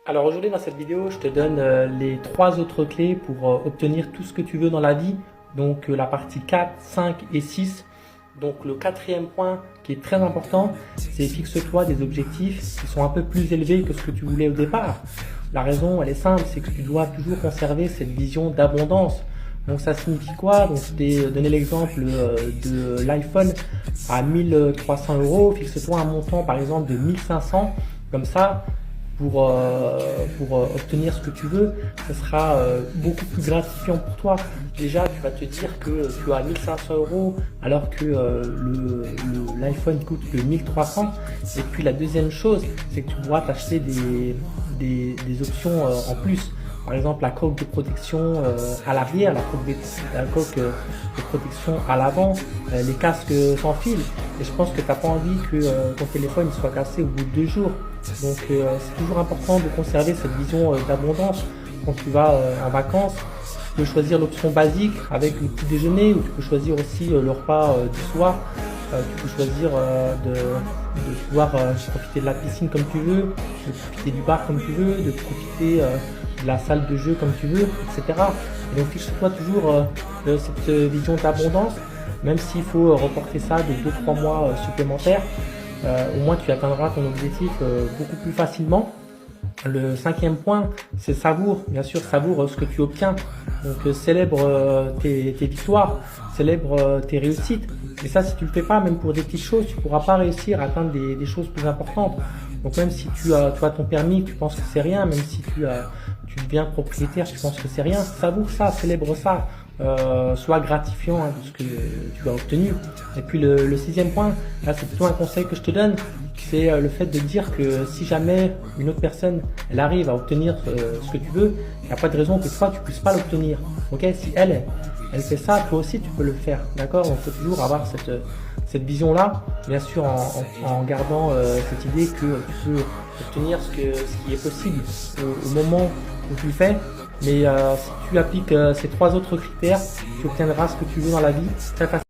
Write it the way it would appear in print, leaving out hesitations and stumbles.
Alors aujourd'hui dans cette vidéo, je te donne les 3 autres clés pour obtenir tout ce que tu veux dans la vie. Donc la partie 4, 5 et 6. Donc le quatrième point qui est très important, c'est fixe-toi des objectifs qui sont un peu plus élevés que ce que tu voulais au départ. La raison, elle est simple, c'est que tu dois toujours conserver cette vision d'abondance. Donc ça signifie quoi? Donc je t'ai donné l'exemple de l'iPhone à 1300 euros. Fixe-toi un montant par exemple de 1500. Comme ça, pour obtenir ce que tu veux, ce sera beaucoup plus gratifiant pour toi. Déjà, tu vas te dire que tu as 1500 euros alors que l'iPhone coûte que 1300. Et puis la deuxième chose, c'est que tu pourras t'acheter des options en plus. Par exemple, la coque de protection à l'arrière, la coque de protection à l'avant, les casques sans fil. Et je pense que tu n'as pas envie que ton téléphone soit cassé au bout de 2 jours. Donc c'est toujours important de conserver cette vision d'abondance quand tu vas en vacances. Tu peux choisir l'option basique avec le petit déjeuner, ou tu peux choisir aussi le repas du soir. Tu peux choisir de pouvoir profiter de la piscine comme tu veux, de profiter du bar comme tu veux, de profiter de la salle de jeu comme tu veux, etc. Et donc fixe-toi toujours cette vision d'abondance, même s'il faut reporter ça de 2-3 mois supplémentaires. Au moins tu atteindras ton objectif beaucoup plus facilement. Le cinquième point, c'est savoure. Bien sûr, savoure ce que tu obtiens. Donc célèbre tes victoires, célèbre tes réussites. Et ça, si tu le fais pas, même pour des petites choses, tu pourras pas réussir à atteindre des choses plus importantes. Donc même si tu as ton permis, tu penses que c'est rien, même si tu deviens propriétaire, tu penses que c'est rien, savoure ça, célèbre ça. Sois gratifiant de ce que tu as obtenu. Et puis le sixième point, là c'est plutôt un conseil que je te donne, c'est le fait de dire que si jamais une autre personne elle arrive à obtenir ce que tu veux, il n'y a pas de raison que toi tu puisses pas l'obtenir. Ok, si elle fait ça, toi aussi tu peux le faire. D'accord, donc il faut toujours avoir cette vision là, bien sûr en gardant cette idée que tu peux obtenir ce qui est possible au moment où tu le fais. Mais si tu appliques ces 3 autres critères, tu obtiendras ce que tu veux dans la vie très facilement.